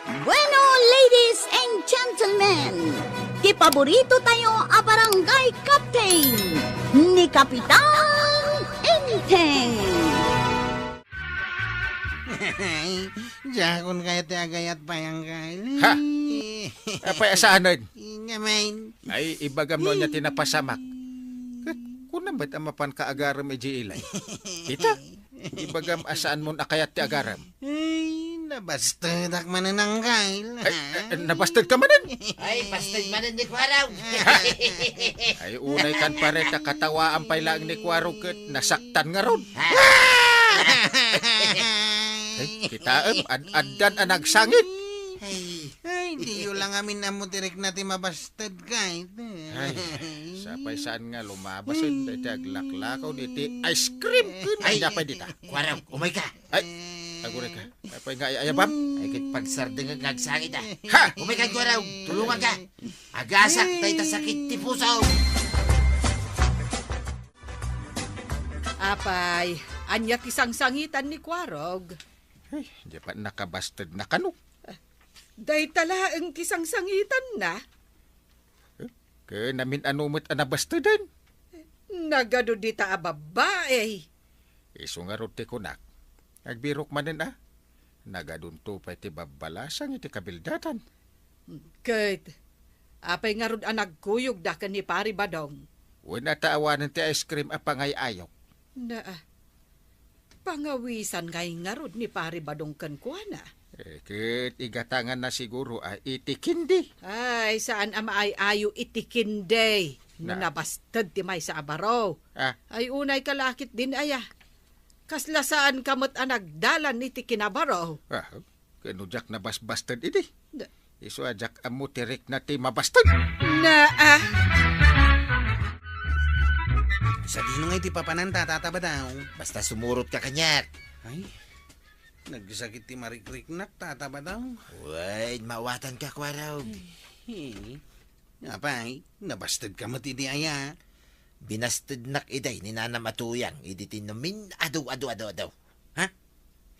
Bueno, ladies and gentlemen, ti paborito tayo a barangay captain ni Kapitan Enteng. Jakon kaya ti agayat payang kail. Ha? Apay asahanan? Ingamain. Ay, ibagam noon niya tinapasamak. Kung ba't amapan ka agaram e ilay? Kita, ibagam asaan mo nakayat ti agaram? Ay, nabastadak mananang kail. Ay, nabastad ka manan? Ay, bastard man ni Kwaraw. Ay, unay kan pare kakatawaan pay lang ni Kwaro ket nasaktan nga ron. Ay, kita addan ang nagsangit. Ay, di yun lang amin na mo direk na ti mabastad kail. Ay, sapay saan nga lumabas ay aglaklakaw diti ice cream. Ay, napay dita. Kwaraw, umay ka. Ay, agure ka. Apay nga ayabam. Ay, kit pagsardeng ang nagsangit ah. Ha! Umay ka, Kwaraw. Tulungan ka. Agasak tayo sakit ti puso. Apay, anya kisang sangitan ni Kwarog. Ay, di pa nakabastad na kanok. Day tala ang kisang sangitan na. Ke namin anumit anabastadan. Nagado di ta ababae. Iso nga ron ti kunak. Nagbirok manin Nagadunto pa iti babalasang iti kabildatan. Ket, apay nga rod ang nagkuyog da ka ni Pari Badong. Wala taawanan ti ice cream a pangayayok. Na, pangawisan ngay nga rod ni Pari Badong kan kuana. Ket igatangan na siguro itikindi. Ay, saan ama ay ayo itikinde. No Na. nabastad ti may sa abaro. Ah, Ay unay kalakit din aya. Kaslasaan kamot ang nagdalan iti kinabaro. Kanudyak na basbastad iti. Da- Iso ajak amo tirik na ti mabastad. Na, Sa dino nga ti papananta tataba daw. Basta sumurot ka kanyat. Ay, nagsakit ti marikriknak tataba daw. Uy, mawatan ka, Kwaraw. Apay, nabastad ka mo ti di aya. Binastid nak iday ni Nana Matuyang. Iditin namin adaw. Ha?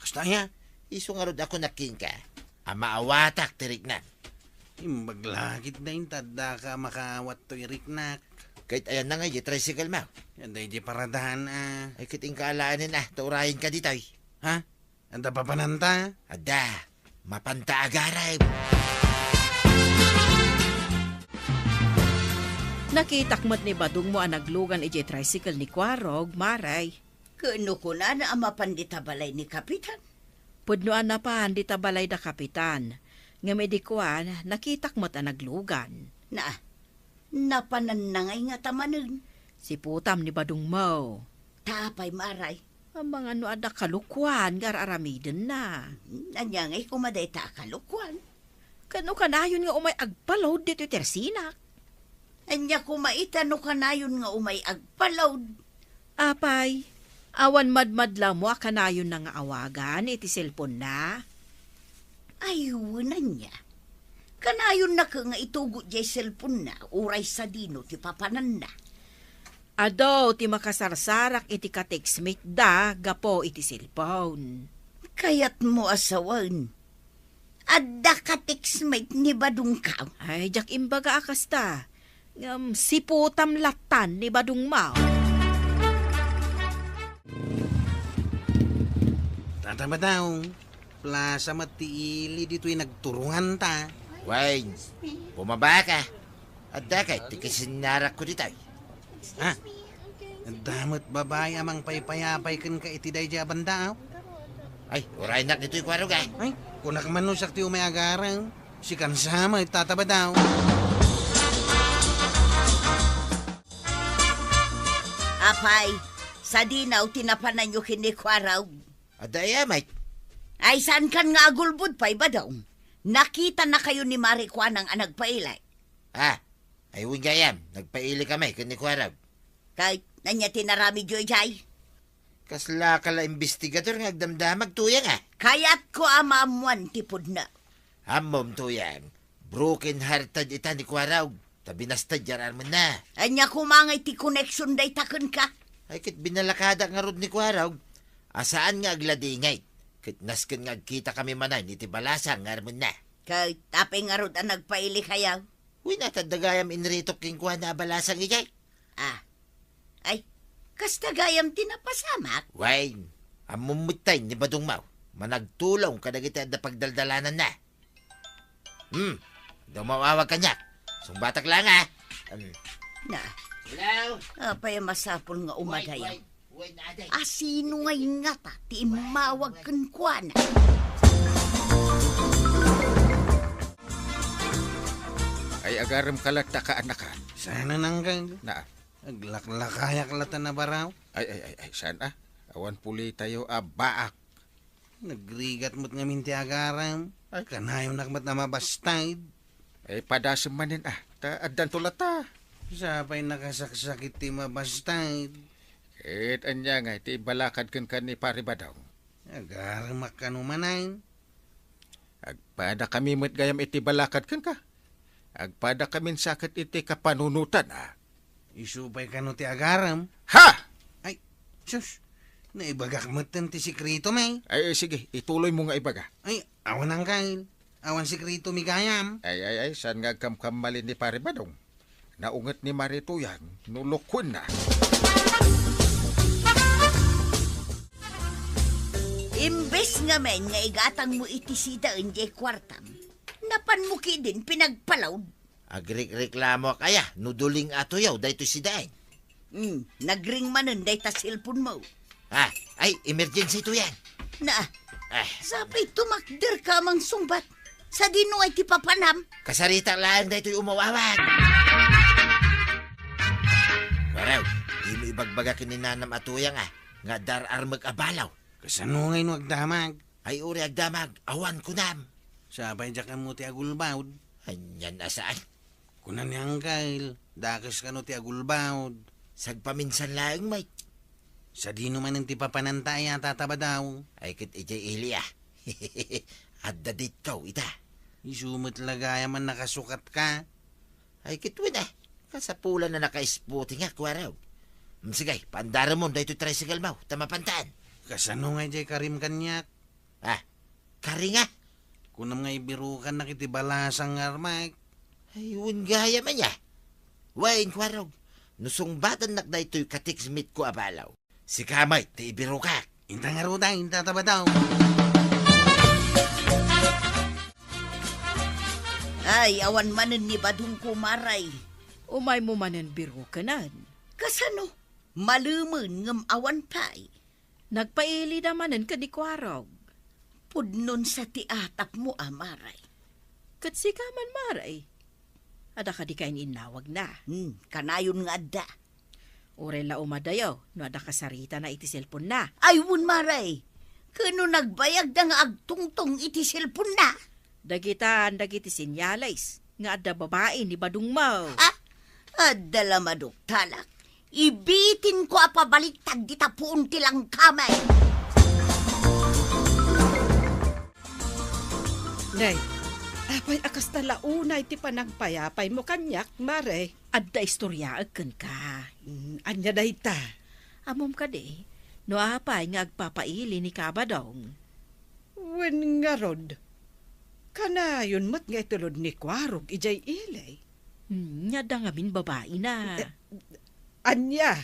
Kasta aya? Iso nga rod ako naking ka. Ama awatak tirik na. Maglakit na yung tada ka makawat to iriknak. Kahit ayan na nga, di tricycle mo. Yan day di paradahan Ay kiting kaalaanin taurahin ka dito. Ha? Anda pa pananta? Ada, mapanta agaray. nakitakmat ni Badong mo ang naglugan iti tricycle ni Kwarog, maray. Kano ko na ang mapandita balay ni Kapitan. Pudnoan na pa, di tabalay da kapitan. Nga medikuan, nakitakmat ang naglugan. Napananangay nga tamanin. Si putam ni Badong mo. Tapay maray. Ang mga ano ada kalukwan, gararamiden na. Anyangay kumaday ta kalukwan. Kano kanayon nga umay agpaload dito tersinak. Anya kumaita no kanayon nga umay agpalawd. Apay, awan madmadla mo kanayon na nga awagan iti cellphone na. Ayunan niya. Kanayon na ka nga itugo jay cellphone na, uray sa dino ti papanan na. Ado, ti makasarsarak iti ka-textmate da, gapo iti cellphone. Kayat mo asawan. Adda ka textmate ni Badong ka. Ay, jak imbaga akasta. Si putam latan ni Badong Mao. Tataba daw. Plaza matiili dito'y nagturungan ta. Wayne, bumaba ka. Ada kay tikisinarak ko dito. Ha? Damot babae amang paypayapay kan ka itiday dya banda. Ay, uray nak dito'y Kwaraw ka. Ay, kunak man no sakti umay agarang. Si kansama tataba daw. Apay, sa dinaw tinapanan nyo kinikwaraw. Ada ya, mate. Ay saan kan nga agulbud pa'y ba daw? Nakita na kayo ni Marikwa ng anagpailay. Ah, ay wingayam. Nagpaili kami kani Kwaraw. Kahit nanya tinarami joy-jay. Kasla kala investigador nga agdamdamag tuyang Kaya't ko amamuan tipod na. Hamom tuyang. Broken hearted ita ni Kwaraw. Tabi nastad yaran mo na. Anya kumangay ti connection day takon ka. Ay kit binalakada nga rod ni Kwaraw. Asaan nga agladingay. Kit nasken nga agkita kami manay ni ti balasang nga armon na. Kay tapay nga rod ang nagpaili kayaw. Uy, natadagayam inrito king kuha na balasang ijay. Ah, ay, kasta gayam tinapasamak. Wine, amumutay ni Badong Mau. Managtulong kadagiti at pagdaldalanan na. Daw mawawag ka niya. Sungbatak lang ha. Na, Hello? apay masapol nga umadayaw. Wine, aday. Asino ngay nga ta, ti mawag kan kuana. Ay agaram kalata ka anakan. Sana nang kail. Na, Aglaklakayak lata na baraw. ay, saan Awan puli tayo baak. Nagrigat mo't nga minti agaram. Ay. Kanayon nakmat na mabastay. Ay padasam manin ta addan tulata. Sapay nakasaksakit ti mabastay. Anya nga, ti balakad kan ni pare Badong. Agaram makanumanay. Agpada kami met gayam iti balakad ka. Agpada kami sakit iti kapanunutan Isupay ka no ti agaram. Ha! Ay, sus. Naibagak mo't ti sikrito may. Ay, sige, ituloy mo nga ibaga. Ay, awan ang kail. Awan sikrito mi gayam. Ay, saan nga kamkamalin ni pare Badong? Naungat ni Marito yan, nulukun na. Imbes nga men nga igatang mo iti sida enjay kwartam. Napan mo ki din pinagpalawd. Agrik-reklamo kaya, nuduling ato yaw, dahito si Daeng. Nagring manen day ta cellphone mo. Ay, emergency to yan. Na, Ah, sapay tumakder ka mang sumbat. Sa dino ay ti papanam. kasarita lang dahito'y umawawag. Waraw, di mo ibagbaga kininanam atuyang nga darar mag-abalaw. Kasano ngayon agdamag. Ay uri agdamag, awan kunam. Sapay dyakan mo ti agulbawd. Anyan asaan, Kunan niyang kail. Dakas ka no ti agulbawd. sagpaminsan lang may. Sa dino man ang ti papanantay tataba daw. Ay kit ijay ili Adda dito ita. Isumot lagaya man nakasukat ka. Ay kit wala, kasapulan na naka-spooting kwaraw. Sige, pandara mo dahito tricycle mo, tamapantaan. Kasano nga jay karim kanyak. Kari nga. Kunam nga ibirukan na kitibalasang armak. Ayun gaya man niya. Wain kwarog. Nusong batan nak na ito'y katiksmit ko abalaw. Si Kamay, ti ibiro ka. Inta nga ruda, inta taba daw. Ay, awan manen ni Badong kumaray. Umay mo manen biro kanan. Kasano? Malumen ngam awan pay. Nagpaili namanen ka di kwarog. Pudnon sa tiatap mo, amaray. Katsikaman maray. Ada ka di kain inawag na. Kanayon nga adda. Orela umadayaw, no ada kasarita na iti cellphone na. Ay, wun maray. Kano nagbayag da nga agtungtong iti cellphone na? Dagitan, dagiti sinyalays. Nga ada babae ni Badong Mau. Adala madok talak. Ibitin ko apabaliktad di tapuon tilang kamay. Nay, apay akas talauna iti panagpayapay mo kanyak, mare. Adda istorya agkan ka. Anya dayta. Amom ka di. No apay nga agpapaili ni Kabadong. Wen nga rod. Kanayon mat nga itulod ni Kwarog ijay ilay. Nga da nga min babae na. Anya.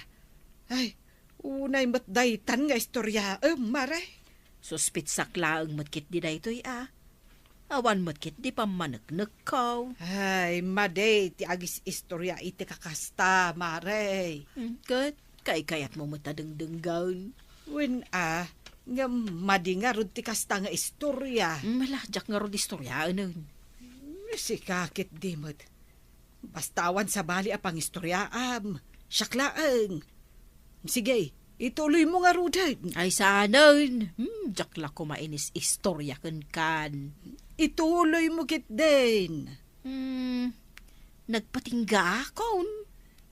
Ay, unay mat daytan nga istorya, mare. Suspitsak laang matkit di daytoy Awan matkit di pa managnak ko. Ay, maday, ti agis istorya iti kakasta, mare. Kat, kay-kayat mo matadengdenggaon. Wen nga madi nga rod ti kasta nga istorya. Malajak nga ro di istoryaan nun. Si kakit dimot. Bastawan sa bali apang istoryaam. Syaklaang. Sige, ituloy mo nga rudan. Ay sanon. Jakla ko mainis istorya kan. Ituloy mo kit din. Nagpatingga akon.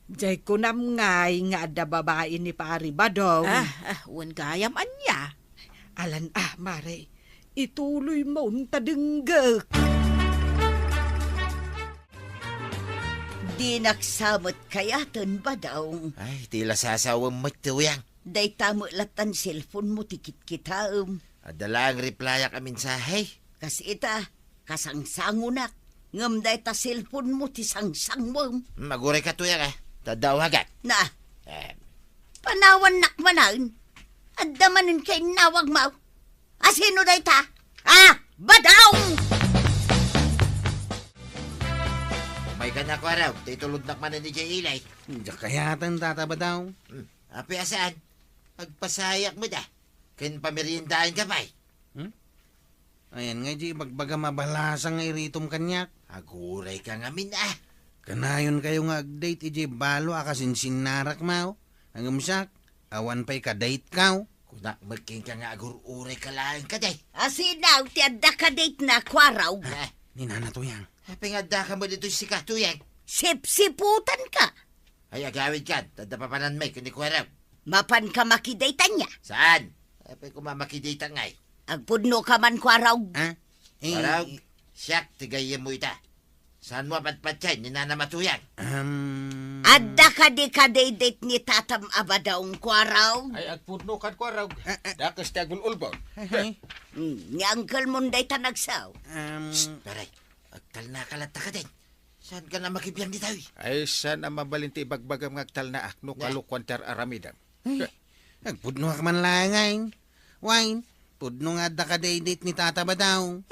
Jay ko namngay nga ada babae ni Pari Badong. Wan gayam anya. Alan mare. Ituloy mo tadenggak. Di naksamot kayatan ba daw? Ay, tila sasawang matuyang. Day tamo latan cellphone mo tikit kita. Adala ang replya ka mensahe. Kasi ita, Kasangsangunak. Ngam day ta cellphone mo ti sangsang mo. Maguray ka tuyang Tadaw hagat. Na, Eh, panawan nakmanan. Adda manin kay nawag mo. Asino day ta? Badaw! umay ka na kwaraw. Titulod nakman ni Jay Ilay. Kayatan tatabadaw. Api asaan? Agpasayak mo da. Ken pameriendahan ka pa'y. Ayan nga, Jay, bagbaga mabalasang nga iritom kanyak. Aguray ka ngamin Kanayon kayo nga agdate, Jay, balo akasin sinarak mao. Ang umsak, awan pa'y kadate kaw. Kunak magking ka nga agur-uray ka lang ka day. Asinaw ti adda ka date na kwaraw. Ninana to yang. Happy nga da ka mo dito si Katuyang. Sipsiputan ka. Ay agawid ka. Tadapapanan may kundi kwaraw. Mapan ka makidaytan niya. Saan? Happy kumamakidita ngay. Agpudno ka man kwaraw. Kwaraw, siyak tigayin mo ita. Saan mo patpatyan ni Nana Matuyang? Adda ka di ka date ni tatam abadaong kwaraw. Ay agpudno kan kwaraw. Dakas tagul ulbon. Ni Uncle Monday ta nagsaw. Paray, agtal na kalata ka din. Saan ka na makibiyang di tayo? Ay sana mabalinti bagbagam ngagtal na akno kalukwan ter aramidam. Agpudno ka man langayn. Wine, pudno nga adda ka date ni Tata Badaw.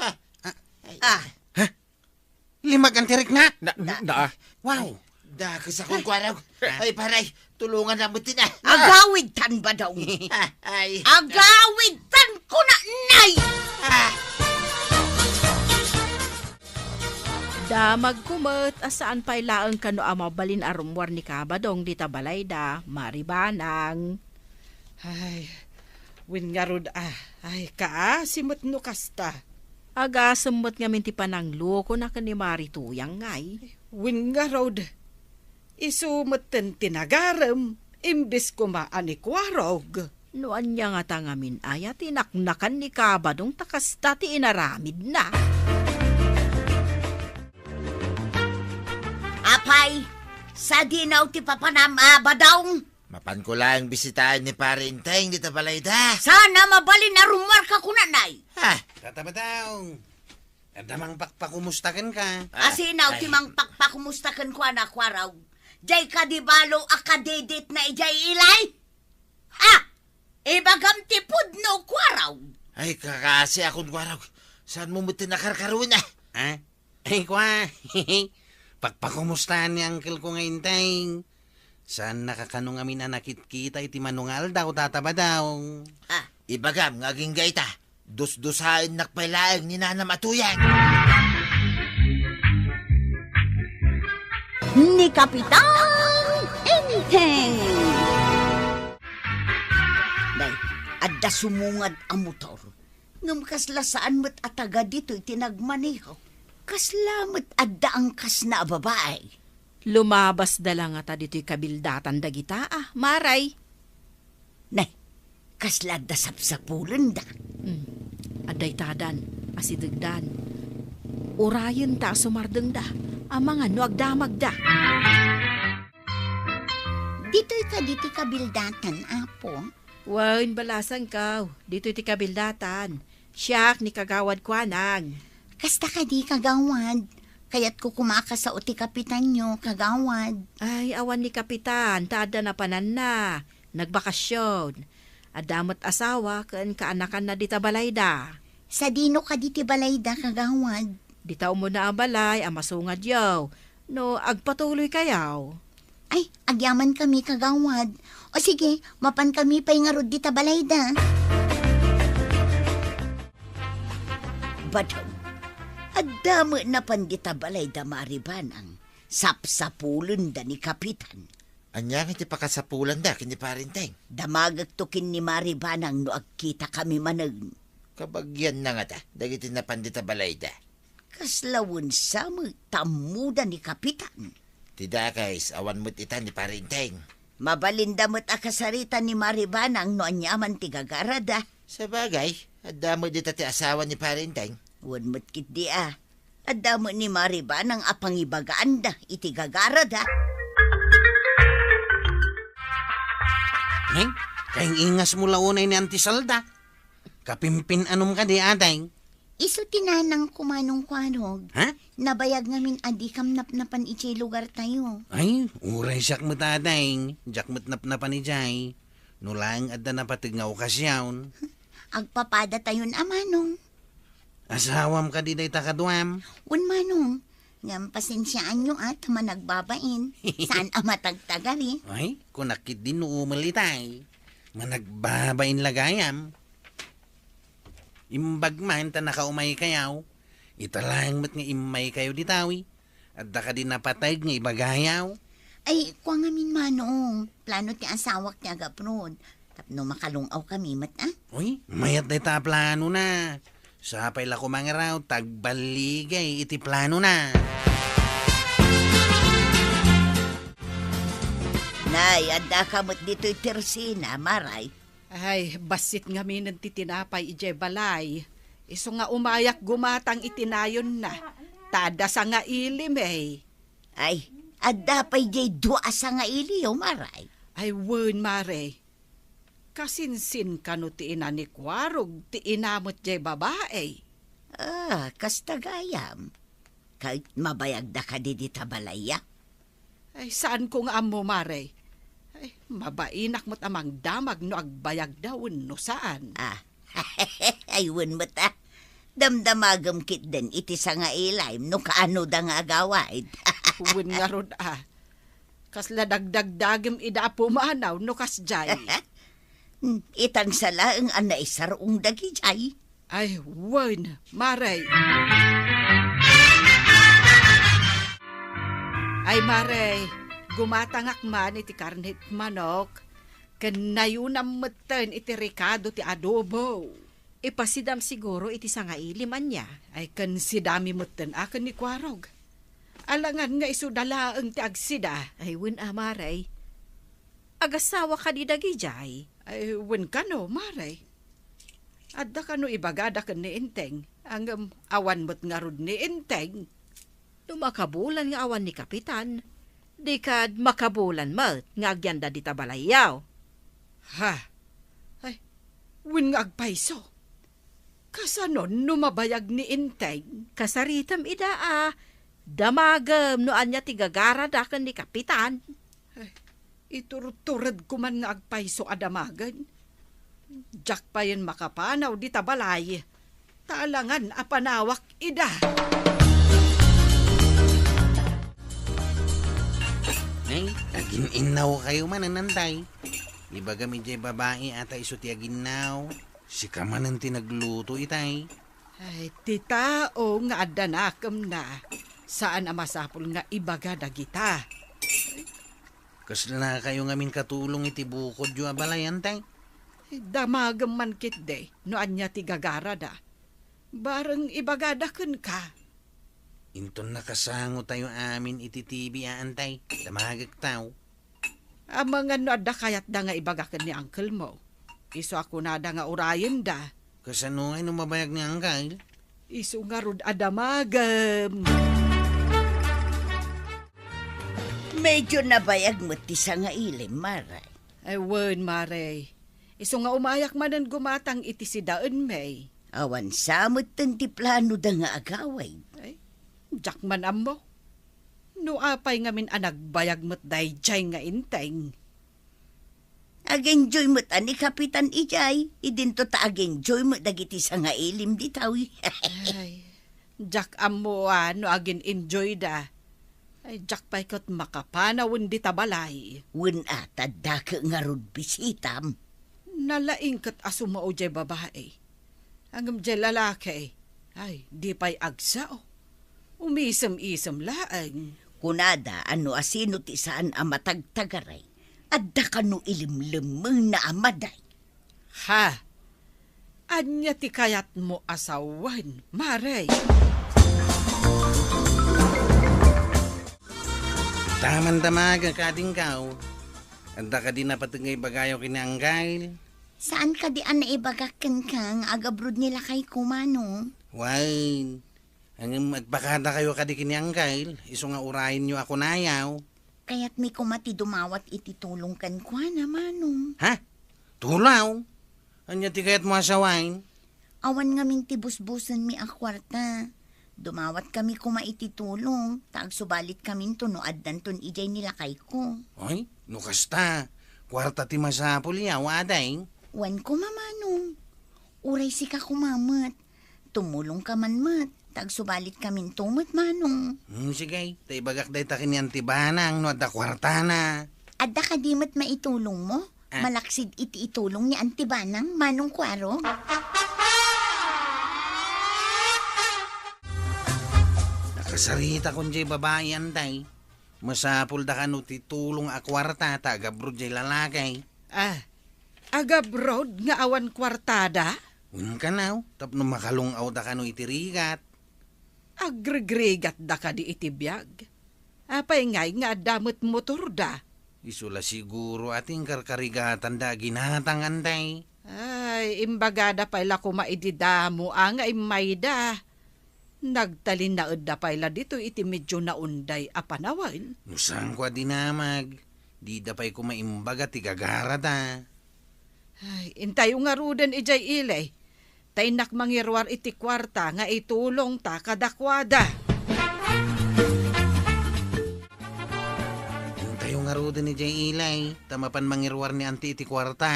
Limag ang tirik na. Na. Wow. Dakas akong kwaraw. Ay paray, tulungan na mo tina. Agawid tan badaw. Ay, Agawid tan ko na nay. Damag kumot asaan pa'y laang kano amabalin arumwar ni Kabadong di tabalayda, maribanang. Ay, win nga rod Ay, simot no kasta. Aga semot nga minti panang loko na kani Marituyang ngay. Win nga rod. Isumeten tinagaram. Imbis ko maani kwarog. Noan niya nga tangamin aya tinaknakan ni Kabadong takasta ti inaramid na. Apay, sa dinaw ti papanam badaw. mapan ko lang bisitahin ni Pare Inteng dito balayda. Sana mabalin na rumar ka kunanay. Tata Badaw. Adamang pakpakumustakan ka. Asinaw ti mang pakpakumustakan ko anak kwaraw. Jay ka di balo akadedit na ijay ilay. Ibagam ti pudno kwaraw. Ay, kakasi akong kwaraw. Saan mo mutin nakarkaroon Ay, kwa. Pakpakumustahan ni Uncle ko ngayon tayong. Saan nakakanong amin na nakit-kita iti manungal daw, Tata Badaw. Ibagam, ngaging gaita. Dus-dusain nakpailaang ni Nana Matuyang. Ni Kapitan Enteng. Day, adda sumungad ang motor. Ngam kaslasaan mo't ataga dito itinagmaneho. Kaslamat adda ang kas na babae. Lumabas dala nga ta dito'y kabildatan dagita maray. Nay, kaslad da sapsapulan da. Aday tadan, asidagdan. Urayan ta sumardeng da, amang ano agdamag da. Dito'y ka diti kabildatan, apo. Wain balasan kaw, dito'y ti kabildatan. Siyak ni kagawad kwanag. Kasta ka di kagawad. Kaya't ko kumaka sa uti kapitan nyo, kagawad. Ay, awan ni kapitan, tada na panan na. Nagbakasyon. Adamot asawa, kaan kaanakan na dita balayda. Sa dino ka diti balayda, kagawad. Ditaw mo na abalay, amasungad yaw. No, agpatuloy kayaw. Ay, agyaman kami, kagawad. O sige, mapan kami pa'y nga rod dita balayda. Badaw, adamo na pandita balayda maribanang. Sapsapulan da ni kapitan. Anyang iti pakasapulan da kini Pare Inteng. Damagag tukin ni maribanang no agkita kami manag. Kabagyan na nga ta. Dagiti na pandita balayda. Kaslawon sa tamuda ni kapitan. Tida guys, awan mo't ita ni Pare Inteng. Mabalindamot akasarita ni maribanang no anyaman tigagarada. Sa bagay, adamo dita ti asawa ni Pare Inteng. Wan mo't kit di Adamo ni maribanang apangibagaan da itigagarada. Kayang ingas mo launay ni Auntie Salda. Kapimpin anom ka di atay. Iso tinanang kumanong kwarog. Ha? Nabayag ngamin adi kam napnapan iti lugar tayo. Ay, uray siyak mo tatay. Jak mo't napnapan ni Jay. Nulang adda na patignaw kasyawn. Agpapada tayon amanong. Asawam ka di day takadwam. Un manong. Ngam pasensyaan nyo at managbabain. Saan amatagtagari? Ay, kunakit din uumalitay. Managbabain lagayam. Imbag man ta nakaumay kayaw. Italang mat nga imay kayo ditawi. At da ka din napatay nga ibagayaw. Ay, kwa ngamin manong. Plano ti asawak ti agaprod. Tapno makalungaw kami mat ah. Uy, mayat day ta plano na. Sapay la kumangaraw, tagbaligay, iti plano na. Nay, adda ka mo't dito'y tersina, maray. Ay, basit nga minan ti tinapay ije balay. Iso nga umayak gumatang itinayon na. Tada sa nga ilim eh. Ay, adda pa'y jay dua sa nga iliyo, maray. Ay, wen mare. Kasinsin ka no ti ina ni Kwarog, ti inamot jay babae. Ah, kastagayam. Kahit mabayag da ka di balaya. Ay, saan ko nga amo mare? Ay, mabainak mo't amang damag no agbayag daw no saan. Ah, ayun mo ta. Damdamagam kit din iti sa nga ilaym no kaano da nga agawid. Wen nga rod ah. Kasla dagdagdagim ida pumanaw no kasjay. Itang sala ang anay sarong dagi jay. Ay, wen, mare. Ay, mare, gumatangak man iti karnit manok. Kanayunam matan iti rikado ti adobo. Ipasidam siguro iti sangailiman niya. Ay, kan sidami matan akan ni Kwarog. Alangan nga isudala ang ti agsida. Ay, wen amaray. Agasawa ka di dagi jay. Ay, wen ka no, mare. Adda ka no ibagada ka ni Inteng. Ang awan mo't nga rod ni Inteng. Makabulan nga awan ni Kapitan. Di kad makabulan mat nga agyanda di tabalayaw. Ha? Ay, wen nga agpaiso. Kasanon numabayag ni Inteng. Kasaritam ida damagam no anya tigagara dakan ni Kapitan. Iturturad ko man nga agpaiso adamagan. Jak pa yun makapanaw di tabalay. Talangan apanawak ida. Ay, agin-inaw kayo man nanantay. Ibaga medyo babae ata iso ti aginaw. Si ka man ang tinagluto itay. Ay, titao nga adanakam na. Saan amasapol nga ibaga dagita. Kasla kayo ngamin katulong iti bukod yu abalayan tay. Damagam man kit de, no anya ti gagara da. Barang ibagadakan ka. Inton nakasango tayo amin iti TV aantay. Damagag tao. Amang ano da kayat da nga ibagakan ni uncle mo. Iso ako na da nga urayan da. Kasano ay numabayag ni Angkal? Iso nga rod adamagam. Medyo nabayag mo ti sa nga ilim, maray. Ay, wen, mare. Iso nga umayak manan gumatang iti si Daan May. Awan samot ti plano da nga agaway. Ay, jak man amo. No apay ngamin anagbayag mo't dayjay nga inteng. Ag-enjoy mo't ani Kapitan Ijay. Idinto ta ag-enjoy mo't dagiti sa nga ilim ditawi. Ay, jak amo no agin enjoy da. Ay, jak pa'y kot makapanawin di tabalay. Wen ata daka nga rod bisitam. Nalaing kat asumao jay babae. Ang jay lalaki. Ay, di pa'y agsao. Umisam-isam laang. Kunada ano asino ti saan amatagtagaray. Adda ka no ilimlemeng na amaday. Ha? Anya ti kayat mo asawan, Maray. Taman-tamaga ka din kao. Anda ka din napatagay bagayo kinanggail. Saan ka di an naibagakan kang agabrod nila kay kumano? Wine. Ang magpakada kayo ka di kinanggail. Iso nga urahin nyo ako nayaw. Kaya't may kumati dumawat ititulong kan kwa na manong. Ha? Tulaw? Anya ti kayat mo asawain? Awan ngamin tibus-busan mi ang kwarta. Dumawat kami kumaititulong. Taag subalit kami tunoad danton ijay nilakay ko. Oy, nukasta. Kwarta ti masapul yaw, aday. Wan ko mamanong. Uray si ka kumamat. Tumulong ka man mat. Taag subalit kami tumat manong. Sige, tay bagak day takin yan ti banang no adda kwarta na. Adda ka di mat maitulong mo? Malaksid iti itulong ni Antibanang manong kwaro? Nakasarita kon jay babae anday. Masapul da kanu ti tulong a kwarta taga bro jay lalakay. Agabroad nga awan kwartada? Ka now, tapno makalungaw da kanu iti rigat. Agregregat da ka di itibiyag. Apay ngay nga damot motor da. Isula siguro ating karkarigatan da ginatang anday. Ay, imbagada pala kumaididamo ang imayda. Nagtalin na da pala dito iti medyo naunday apanawan. Nusang kwa dinamag. Di da pa'y kumaimbaga ti gagara da. Ay, intay nga rudan ijay ilay. Tainak mangirwar iti kwarta nga itulong ta kadakwada. Tayo nga ro din ni Jay Ilay. Tamapan mangirwar ni Auntie iti kwarta.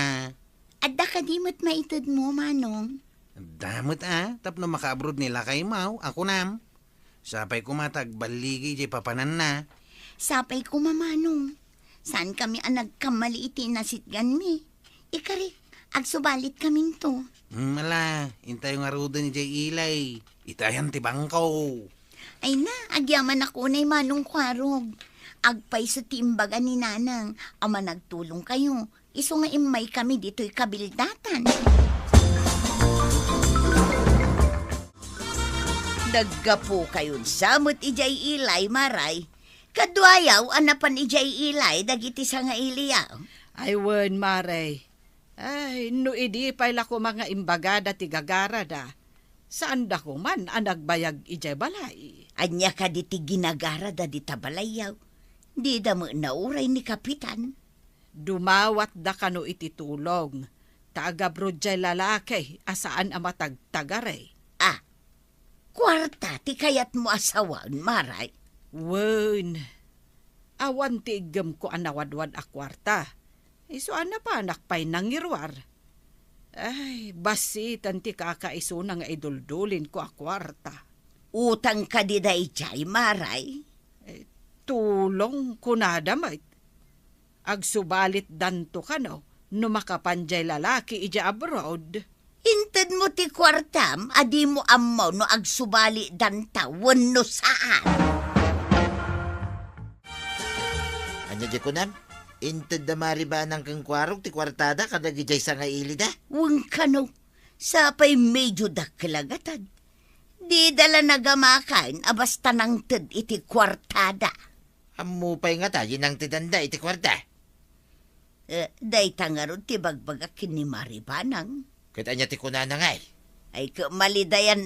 Adda ka di mat maitad mo manong. Damot tapno makaabroad nila kay Mau. Ako nam. Sapay kumatag baligi jay papanan na. Sapay ko mamanong. Saan kami ang nagkamali iti nasitgan mi? Ikari, agsubalit kaming to. Mala, intayo nga ro din ni Jay Ilay. Itayan ti bangko. Ay na, agyaman ako na manong kwarog. Agpay sa timbaga ni Nanang, ama nagtulong kayo. Iso nga imay kami dito'y kabildatan. Naggapo kayon samot ijay ilay, maray. Kadwayaw, anapan ijay ilay, dagiti sa nga iliyaw. Ay, wen, maray. Ay, no idi pala ko mga imbagada ti gagara da. Saan da ko man ang nagbayag ijay balay? Anya ka diti ginagara da di tabalayaw. Di da mo nauray ni Kapitan. Dumawat da kano iti tulong. Taagabro jay lalaki, asaan ang matagtagare. Kwarta, ti kayat mo asawan, maray. Wen, awan ti igam ko anawadwad a kwarta. Iso ana pa nakpay nangirwar. Ay, basitan ti kakaiso na nga iduldulin ko a kwarta. Utang ka di da ijay, maray. Tulong kunadamay. Agsubalit danto ka no, numakapanjay lalaki ija abroad. Inted mo ti kwartam, adi mo amaw no agsubali danta, wano saan. Anya di ko nam? Inted da maribanang kang kwarog ti kwartada kadagijay sa nga ilida. Wang kano, sapay medyo daklagatan. Di dala nagamakan, abasta nang ted iti kwartada. Amupay nga tayo nang tidanda iti kwarta. Day tangarod ti bagbagak ni Maribanang. Kat anya ti kunana ngay. Ay kamalidayan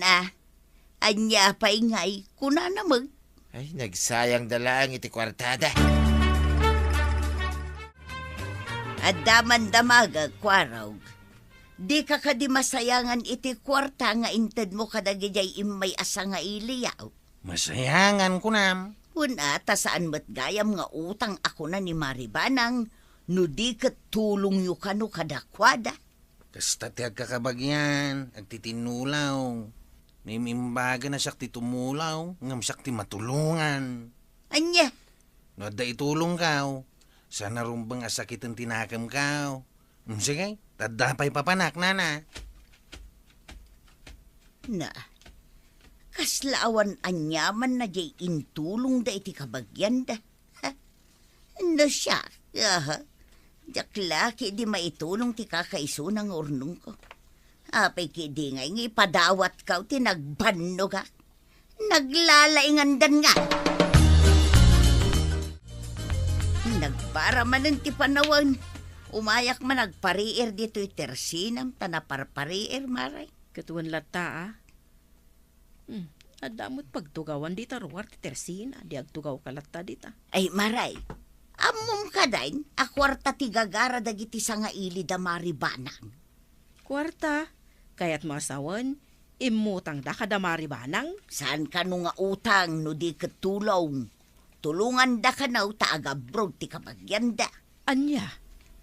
Anya pa'y ngay, kunana mag. Ay, nagsayang dalaang iti kwartada. At daman damaga, kwaraw. Di ka di masayangan iti kwarta nga inted mo kadagijay imay asa nga iliyaw. Masayangan ko nam. Una, tasaan mat gayam nga utang ako na ni Maribanang, no di kat tulong yu ka no kadakwada. Kasta ti agkakabagyan, agtitinulaw. May mimbaga na siyak ti tumulaw, ngam siyak ti matulungan. Anya, No da itulong kaw, sana rumbang asakitan tinakam kaw. Sige, tadapay papanak, nana. na, kaslaawan anyaman na jay intulong da iti kabagyan da. Ha? No siya, Jaklaki di maitulong ti kakaiso ng urnong ko. Apay kidi ngay ipadawat ka ti nagbanno ka. Naglalaingandan nga. Nagpara man ti panawan. Umayak man nagpariir dito tersinam tanaparpariir maray. Katuan lata Adamot pagtugawan dita ruwar ti tersina. Di agtugaw ka lata dita. Ay maray. Amom ka dain, akwarta ti gagara dagiti sa nga ili da Maribanang. Kwarta, Kaya't masawan, imutang da kadamari banang. Saan ka no nga utang no di katulong? Tulungan da ka na taag-abroad ti kabagyan da. Anya,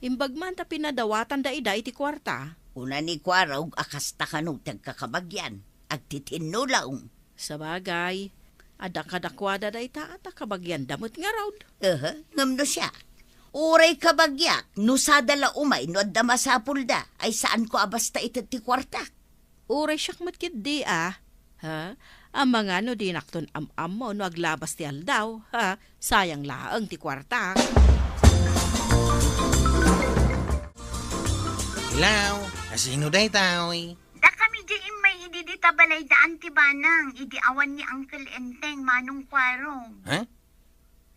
imbagman ta pinadawatan da ida iti kwarta. Una ni Kwaraw, akasta ka no tagkakabagyan. Agtitinulaong. Sa bagay, ada kadakwada da ita at kabagyan damot nga raw. Ngam no siya. Uray kabagyak, no sadala umay, no adda masapul da, ay saan ko abasta ito ti kwarta? Uray siyak matkit di Ha? Ang mga no di nakton am mo no aglabas ti aldaw. Sayang laang ti kwarta. Ilaw, asino day taoy? Da kami di may ididita balay daan ti banang, idi awan ni Uncle Enteng manong kwarong. Ha?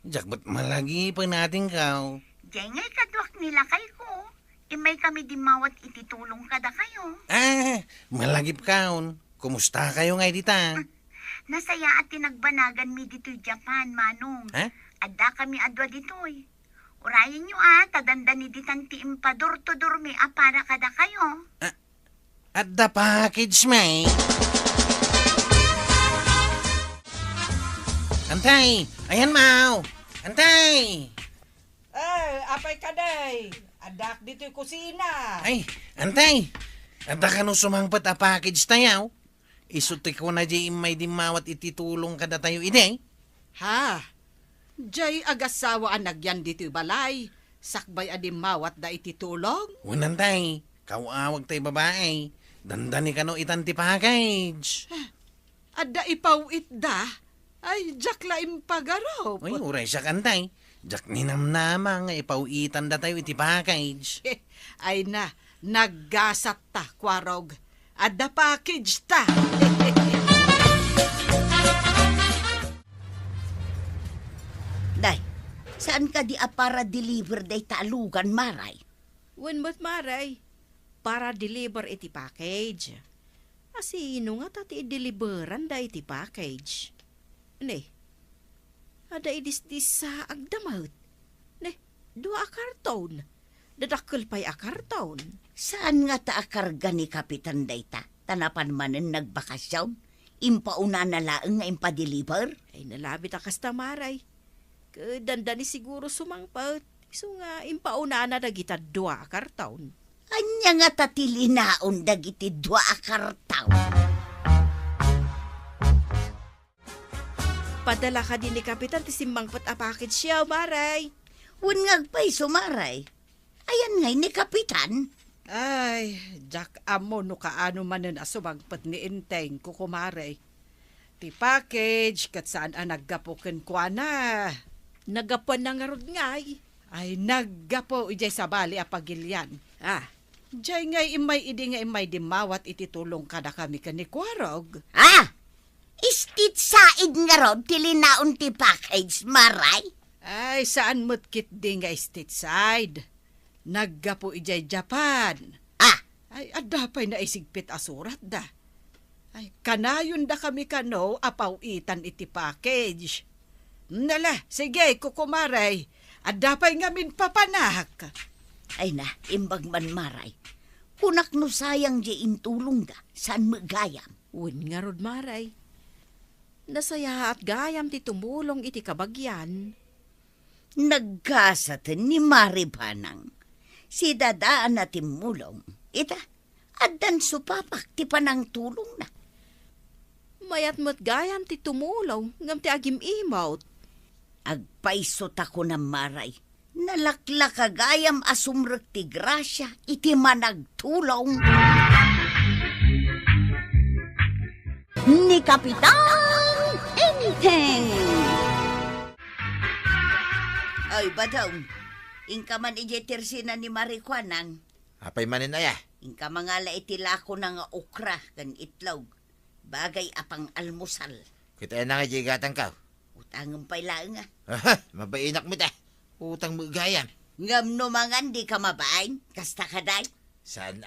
Jak, ba't malagi pa natin kaw? Diyan ngay kadwak nila kay ko. Imay kami di mawat ititulong kada kayo. Malagip kaon. Kumusta kayo ngay dita? Nasaya at tinagbanagan mi dito'y Japan, manong. Ha? Adda kami adwa dito'y. Urayin nyo tadanda ni ditanti impador to durmi para kada kayo. At the package, may. Antay! Ayan, Mau! Antay! Apay ka day. Adak dito'y kusina. Ay, antay! Anda ka nung sumangpat a package tayaw. Isuti ko na di may dimawat ititulong kada tayo ide. Ha? Jay agasawa ang nagyan dito'y balay. Sakbay adimawat da ititulong. Unantay, kawawag tayo babae. Dandani ka no itanti package. Adda ipawit da. Ay, jakla impagaraw. Uy, uray siya kantay. Jak ninamnama nga ipawitan da tayo iti package. Ay na, naggasat ta, Kwarog. Adda package ta. Day, saan ka di para deliver day talugan, Maray? Wen mo't maray, para deliver iti package. Asino nga tati i-deliveran da iti package. Ne, ada idis-dis sa agdamot. Ne, dua karton. Dadakkel pa'y akarton. Saan nga taakarga ni Kapitan Dayta? Tanapan manen nagbakasyon? Impauna na laeng nga impadeliver? Ay nalabit akas tamaray. Kadanda ni siguro sumangpat. So nga impauna na dagita dua karton. Anya nga tatilinaon dagiti dua akartaw. Padala ka din ni Kapitan ti simbangpat a package siya, maray. Wun pa'y sumaray. Ayan ngay ni Kapitan. Ay, jak amo no kaano man na sumagpat ni Inteng kukumare. Ti package kat saan naggapuken kwa na. Nagapuan na nga rod ngay. Ay, naggapo ijay sa bali a pagilyan. Jay ngay imay idi nga imay dimawat ititulong kada kami ka ni Kwarog. Istit said nga rod tilinaon ti package, Maray. Ay, saan mo't kit di nga stateside? Naggapo ijay Japan. Ay, adapay na isigpit asurat da. Ay, kanayon da kami kano apawitan iti package. Nala, sige, kukumaray. Adapay ngamin papanak. Ay na, imbag man, Maray. Kunak no sayang di intulong da, saan magayam? Wen nga rod maray. Nasaya at gayam ti tumulong iti kabagyan. Nagkasatan ni Maribanang. Si dadaan na timulong. Ita, adan supapak ti panang tulong na. Mayat mo't gayam ti tumulong ngam ti agim imot. Agpaisot ako na Maray. Nalaklakagayam asumrek ti grasya iti managtulong. Ni Kapitan Enteng! Ay, badong. Inka man ijetersina ni Marikwanang. Apay manin na ya. Inka mangala itilako na nga okra kan itlog. Bagay apang almusal. Kita na nga jigatan ka. Utangang pailaan nga. Mabainak mo ta. Utang mo gayam. Ngam no mangan di ka mabain. Kasta ka day. Saan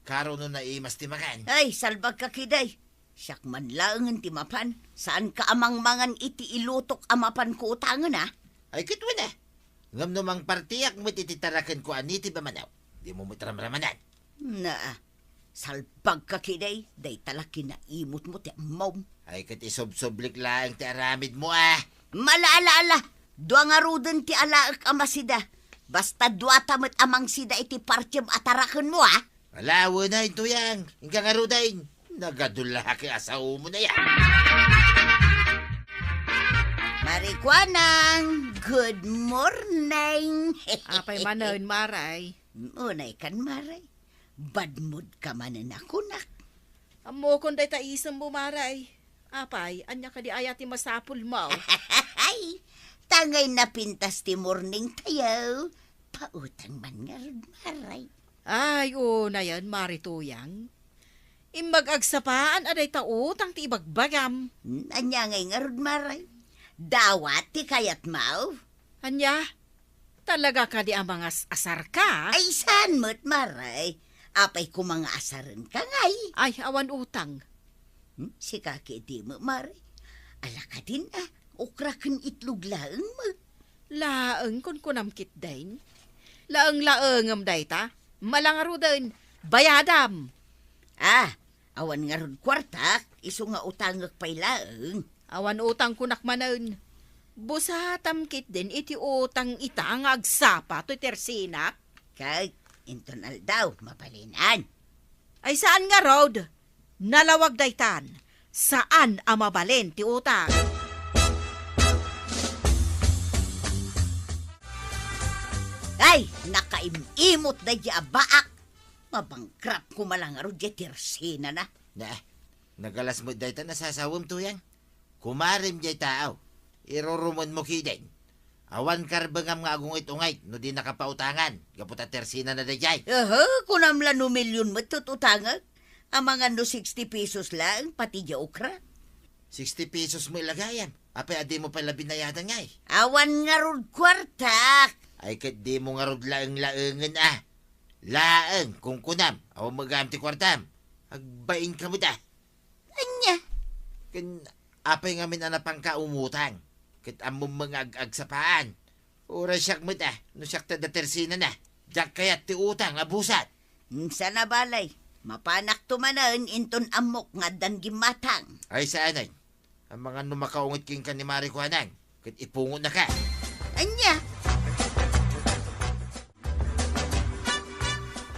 Karo no na imas ti makan. Ay, salbag ka kiday. Siyak man laangan ti mapan. Saan ka amang mangan iti ilutok amapan ko utangan Ay kitwa na. Ngam no mang partiyak mo tititarakan ko aniti ba manaw. Di mo mitramramanan. Na, Salpag ka kiday, day talaki na imot mo ti mom. Ay kat isob-soblik lang ti aramid mo ah. Malaala-ala, dua nga ruden ti alaak amasida. Basta dua tamat amang sida iti partyem atarakan mo ah. Alawo na ito yan. Hingga nga rudain. Nagadula ki asaw mo na yan. Marikwanang, good morning. Apay manon, Maray. Unay kan maray. Bad mood ka manan ako nak. Amo kon day taisam mo, Maray. Apay, anya ka di ayati masapul mo. Ay, tangay na pintas ti morning tayo. Pautang man nga rin maray. Ay, na yan, Marituyang. Imag-agsapaan aday tautang ti ibagbagam. Anya ngay nga rin maray. Dawat ti kayat mau. Anya, talaga ka di ang mga asar ka? Ay saan mo't maray. Apay ko mga asaran ka ngay. Ay, awan utang. Si kaki di mo maray. Ala ka din ah. Ukra kan itlog laeng mo. Laeng kon kunamkit dain. Laeng-laengam day ta. Malangaro dain. Bayadam. Ah, awan nga rin kwartak. Iso nga utangak pay laeng. Awan utang kunak manon. Busatam kit din iti utang ita nga agsapa to tersinak. Kag, intonal daw, mapalinan. Ay saan nga road? Nalawag daytan. Saan ang mabalin ti utang? Ay, nakaimimot na di abaak. Mabangkrap ko malang aro di tirsina na. Na, nagalas mo dahi ta nasasawam to yan. Kumarim jay tao. Irurumon mo kiden. Awan karbangam nga agungit-ungay no di nakapautangan. Gaputa tersina na dahi jay. Kunamla no milyon matututangag. Ang mga no 60 pesos lang, pati di okra. 60 pesos mo ilagayan. Apay adi mo pala binayadan ngay. Awan nga rod kwartak. Ay kat di mo nga rod laeng-laengan ah. Laeng kung kunam. Awan magamti kwartam. Agbain ka mo da. Anya? Kan apay nga min anapang kaumutang. Kat among mga ag-agsapaan. Ura siyak mo da. No siyak ta da tersina na. Diyak kayat ti utang abusat. Sana balay. Mapanak tumanan inton amok nga dan gimatang. Ay saanay. Ang mga numakaungit king ka ni Mari Kuanang. Kat ipungot na ka. Anya?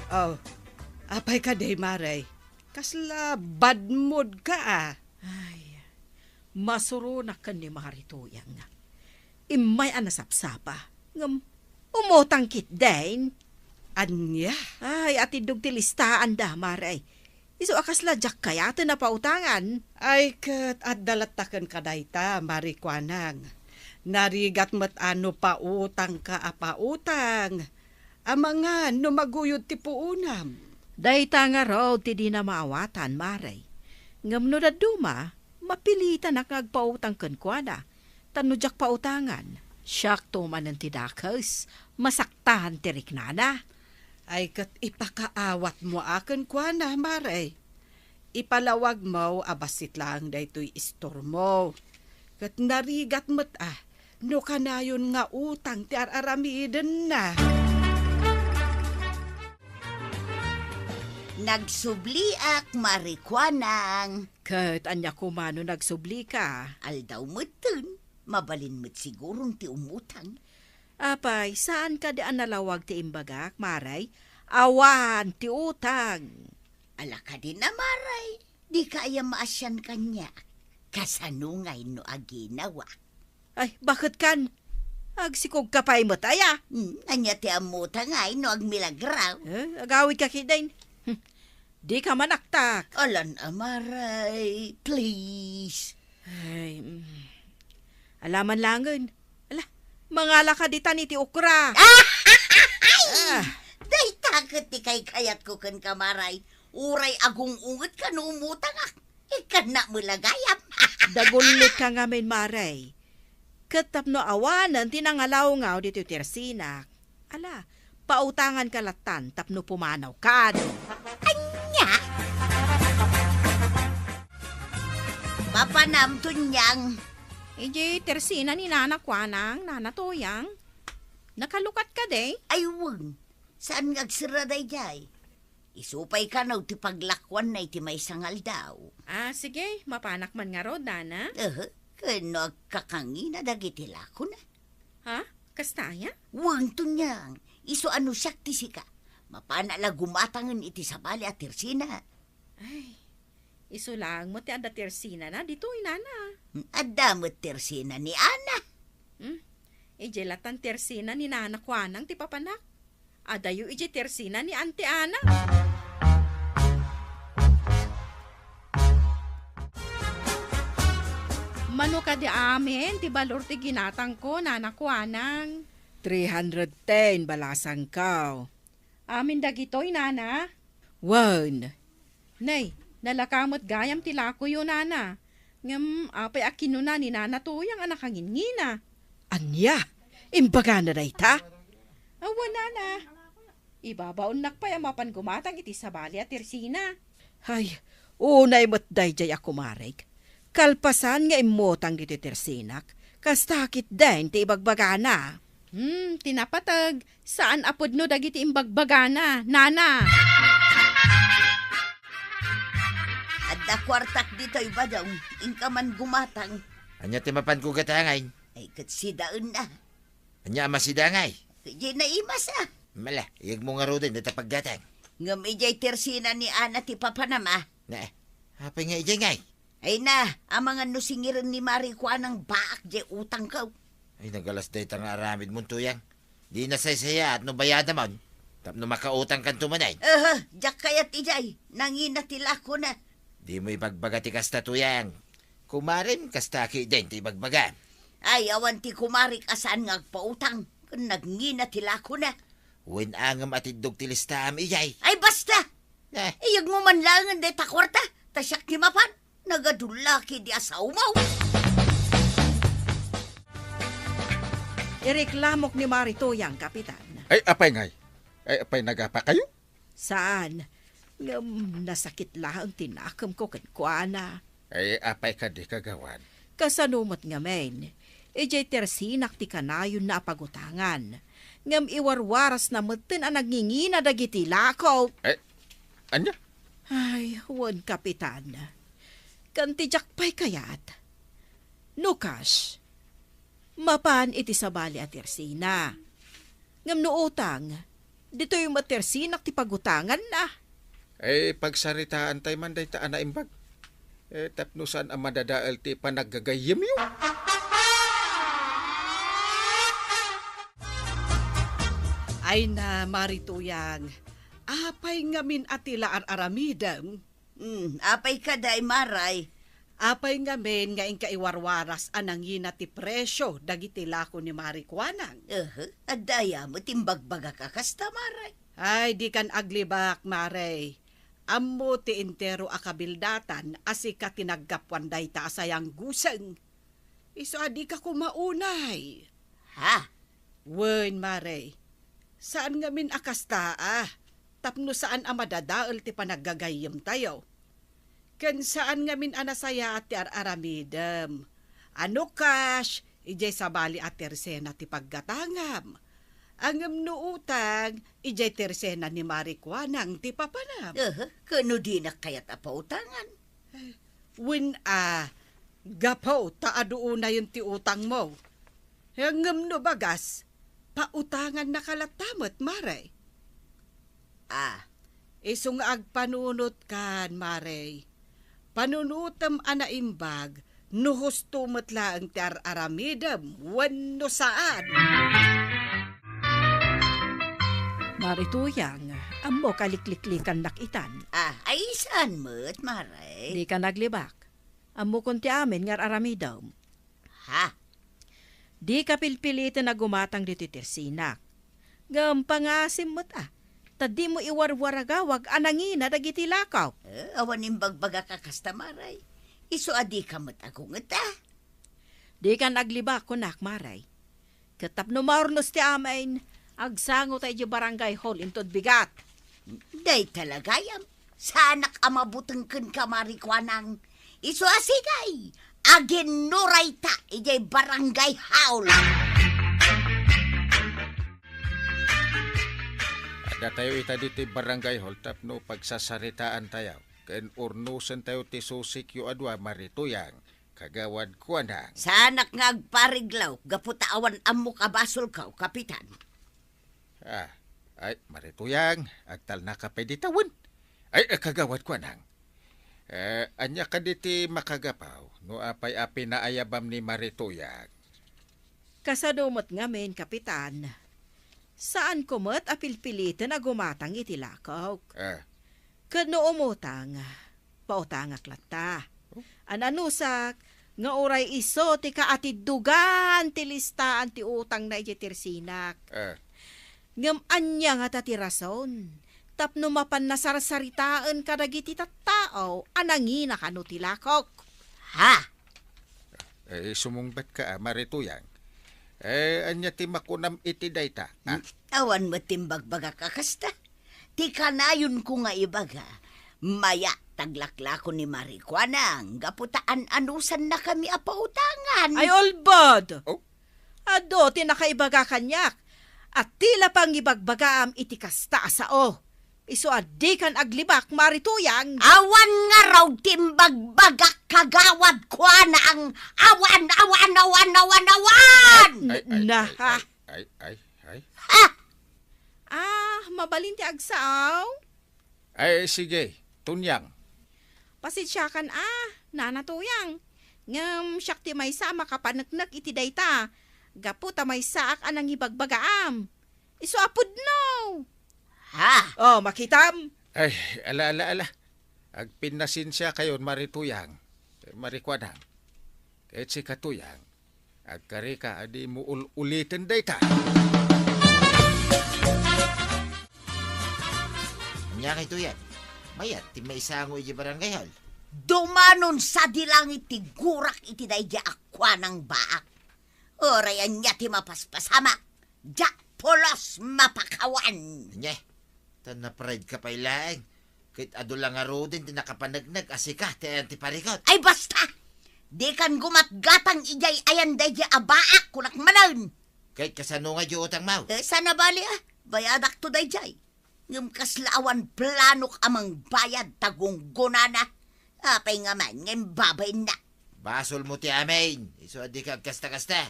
Oh, apay ka day, Maray. Kasla bad mood ka ah. Ay, masuro na ka ni Marituyang nga. Imay anasapsapa. Ngam, umutang kit din. Anya? Ay, atidog ti listaan da, Maray. Iso akasla jak kaya na pautangan. Ay kat at dalatakan ka dayta, Marikwanang. Narigat mat ano pa utang ka apautang. Amanga no maguyod ti puunam. Dayta nga raw ti di na maawatan, Maray. Ngam no da duma, mapilitan na kagpautang kenkwana. Tano jak pautangan. Siyak tuman ng tidakas, masaktahan ti riknana. Ay kat ipakaawat mo akin kwa na, Maray. Ipalawag mo, abasit lang daytoy istor mo. Kat narigat mo't no kanayon nga utang ti araramiden na. Nagsubliak, Marikwanang. Kat anya kumano nagsubli ka. Aldaw mo't mabalin mo't sigurong ti umutang. Apay, saan ka di analawag ti imbagak, Maray? Awan, ti utang. Ala ka din na, Maray. Di kaya maasyan kanya. Kasanungay no aginawa. Ay, bakit kan? Agsikog ka pa'y mataya. Anya ti amutang ay no agmilagraw. Agawid ka kidain. Di ka manaktak. Alan, Maray, please. Ay, alaman langan. Ala, mangala ka di taniti ukra. Day takot ti kay kayat ko kan kamaray. Uray agong unget ka no umutang ak. Ikan na mo lagayap. Dagulit ka nga min, Maray. Katap no awanan, tinangalaw nga dito tersinak. Ala, pautangan ka latan, tapno pumanaw ka. Anya? Papanam tunyang. Ije, tersina ni Nana Kwanang, Nana Toyang. Nakalukat ka de. Ay wag. Saan ngagsira day jay? Isupay ka na ti paglakwan na iti may sangal daw. Sige, mapanak man nga rod, nana. Kano kakangina dagiti lako na. Ha? Kastaya? Huwag to niyang. Iso ano siyak ti sika. Mapanala gumatangan iti sabali at tirsina. Ay, iso lang mo ti anda tersina na, dito inana. Adamot tirsina ni Ana. Ijelatan tersina ni nana kwanang ti papanak. Adayo ije tersina ni Ante Ana. Mano ka di amin, ti balor ti ginatang ko, nana kwanang. 310 balasang kao. Amin dagitoy, nana. Wan. Nay, nalakamot gayam ti lako yo, nana. Ngam, apay akino na ni nana to yung anak hangin-ngina. Anya, imbaga na ita? Awa, nana. Ibabaon nakpay amapan gumatang iti sabali at tersina. Ay, unay mo't dayjay ako marig. Kalpasan nga imotang dito tersinak, kastakit din ti ibagbagana. Tinapatag. Saan apod no dagiti imbagbagana, nana? Adda kwartak dito iba daw. Inka man gumatang. Anya ti mapan ko gatangay. Ay katsidaan na. Anya masidangay. Kaya naimas ah. Mala, iyag mo nga ro din dito paggatang. Ngam ijay tersina ni Ana ti papanama. Na, hapay nga ijay ngay. Ay na, ang mga nusingiran ni Marikwa ng baak di utang ka. Ay, nagalas dito nga aramid mong tuyang. Di na saya at no bayada mon. Tapno makautang kan tumanay. Jak kayat ijay. Nanginatila ko na. Di mo ibagbaga ti kasta tuyang. Kumarin kasta ki din ti ibagbaga. Ay, awan ti kumarik asaan nga pautang. Nanginatila ko na. Wen angam atidog ti listam ijay. Ay, basta! Eh, Iyag mo man lang ang deta kwarta. Tasyak ti mapan. Nagadulaki di asaumaw. Ireklamok ni Marito yang kapitan. Ay, apay ngay. Ay, apay nagapa kayo? Saan? Nasakit lang tinakam ko kankwana. Ay, apay ka di kagawan. Kasanumot nga men, ijay tersinak ti kanayon na pagutangan. Ngam iwarwaras na meten ang nagngingina dagiti lakaw. Ay, anya? Ay, huwag kapitan. Kantijak pa'y kayat. Nukas, mapan iti sabali at tersina. Ngam no utang, dito yung matersinak ti pagutangan na. Ay, pagsaritaan tayo man day taan na imbag. Tapnusan ang madadaal ti panaggagayim yun. Ay na, Marituyang. Apay ngamin atila aramidam. Apay ka day maray. Apay ngamin nga inka iwarwaras anangina ti presyo dagiti lako ni Marikwanang. Adaya mo timbagbaga ka kasta maray. Ay, di kan aglibak, Maray. Ammo ti intero akabildatan asika tinaggapwan day ta asayang guseng. Iso adi ka kumaunay. Ha? Wen, Maray. Saan ngamin akasta tapno saan amadadaol ti panaggagayem tayo. Ken saan ngamin anasaya at ti aramidem. Ano kash, ijay sabali at tersena ti paggatangam. Angam no utang, ijay tersena ni Marikwanang ti papanam. Kano di na kayat apautangan? Win gapaw taado na yung ti utang mo. Angam no bagas, pautangan na kalatamot, Maray. Isong agpanunot kan, Maray. Panunutam anaimbag, nuhustumot lang ti aramidam, wano saan. Marituyang, amo kalikliklikan nakitan. Ay saan mo't maray? Di ka naglibak. Amo kunti amin ngar aramidaw. Ha? Di ka pilpilitin na gumatang dito tersinak. Gampangasim mo't Tadi mo iwarwaragawag anangina dagiti lakaw. Awan imbagbaga ka kasta maray. Iso adi ka matagungat Di ka naglibak kunak maray. Katapno maurnos ti amain, agsango tayo barangay hall intod bigat. Day talagayam. Sanak amabuteng ken ka Marikwanang. Iso asigay. Agen nurayta ijay barangay hall. Da tayo ita dito barangay hall tapno pagsasaritaan tayo. Ken urnusan tayo ti susik yu adwa marituyang kagawad ko nang. Sanak nga agpariglaw, gaputawan amo kabasol ka, kapitan. Ay marituyang agtal na ka peditawan. Ay kagawad ko nang. Anya ka diti makagapaw no apay api na ayabam ni marituyang. Kasadumot nga men, kapitan. Saan kumot apilpilitan na gumatang iti lakaw? Kano umutang, pautang aklata. Ananusak, nga oray iso ti kaatidugan ti listaan ti utang na iti tirsinak. Ngam anya nga tati rason. Tapno mapan nasarsaritaan ka dagiti tattao, anangina kano ti lakok. Ha? Sumungbat ka, marituyang. Anya ti makunam iti dayta. Awan mo timbagbaga kakasta. Ti kanayon ko nga ibaga. Maya taglaklako ni Marikwanang. Gaputaan anusan na kami apautangan. Ay, olbod! Oh? Ado, tinakaibaga kanyak. At tila pang ibagbagaam iti kasta sao. Iso adi kan aglibak, marituyang. Awan nga raw timbagbagak kagawad ko na ang awan. Ay. Ha? Mabalinti agsaw. Ay, sige. Tunyang. Pasitsyakan nanatuyang. Ngam siyak ti may sa makapanagnak iti dayta. Gaputa may saak anang ibagbagaam. Iso apod no. Ha? Oh, makitam. Ay, ala. Agpinasin siya kayon marituyang. Marikwanang. Kahit si katuyang. Agkari ka adi mo ulitin dayta. Anya kay tuyan. Mayat, ti may isango iti barangay hall. Dumanon sa dilangit ti gurak iti dayja akwa ng baak. Orayan niya ti mapaspasama. Ja polos mapakawan. Anya, tan na pride ka pa ilaeng. Kahit ado lang aro din ti nakapanagnag asika ti ayan ti parikot. Ay basta! Di kan gumatgatang ijay ayan dayja abaak kunak manan. Kahit kasano nga di utang mau. Sana bali bayadak to dayjay. Ngam kaslaawan planok amang bayad tagong gunana. Apay nga man, ngam babay na. Basol mo ti amin. Iso adi ka kasta-kasta.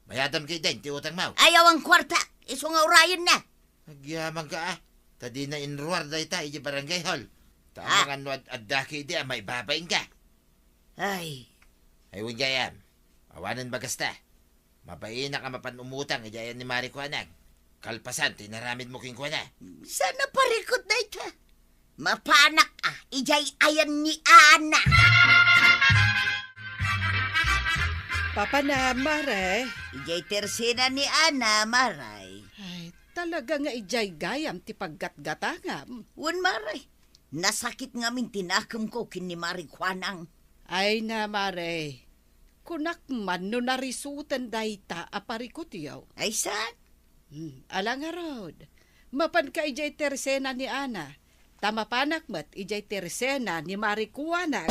Bayadam kay din ti utang mau. Ayaw ang kwarta, iso nga urayan na. Nagyamang ka Tadi na inruar day ta iti barangay hall. Ah. Taang ano at daki di may babayin ka. Ay, Ay gayam. Awanan bagasta. Mabayin na ka mapanumutang idayan ni Mari Kuanang. Kalpasan, tinaramid mo king kuana. sana parikot na ita. Mapanak ijay ayan ni Ana. Papa na, Maray. Ijay tersena ni Ana, Maray. Ay, talaga nga ijay gayam ti paggatgatangam. Wan, Maray. Nasakit ngamin tinakam ko kin ni Mari Kuanang. Ay na, Maray. Kunak man no narisutan dayta aparikot yaw. Ay, saan? Alang arod. Mapan ka ijay tersena ni Ana. Tamapanak mat ijay tersena ni Marikuanang.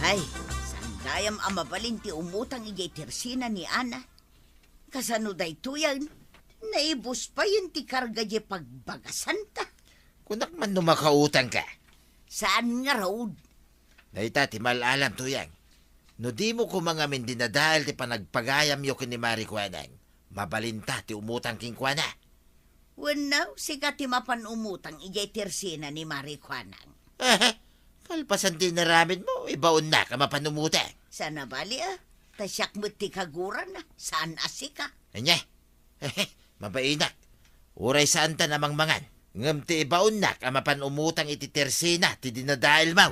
Ay, sandayam amabalin ti umutang ijay tersena ni Ana. Kasano day tuyan, naibus pa yun ti karga di pagbagasan ta. Kunak man numakautang ka. Saan nga road? Dayta, ti malalam tuyang. No di mo kumangamin dinadahal ti panagpagayam yo kin ni Mari Kuanang. Mabalinta ti umutang king kuana. Wanaw, sikat ti mapan umutang ijay tersena ni Mari Kuanang. Kalpasan din naramid mo, ibaon na ka mapanumutang. Sana bali tasyak mo ti kaguran saan asika? Anya, mabainak. Uray saan ta namang mangan. Ngam ti ibaon na ka mapanumutang iti tersena ti dinadahal mo.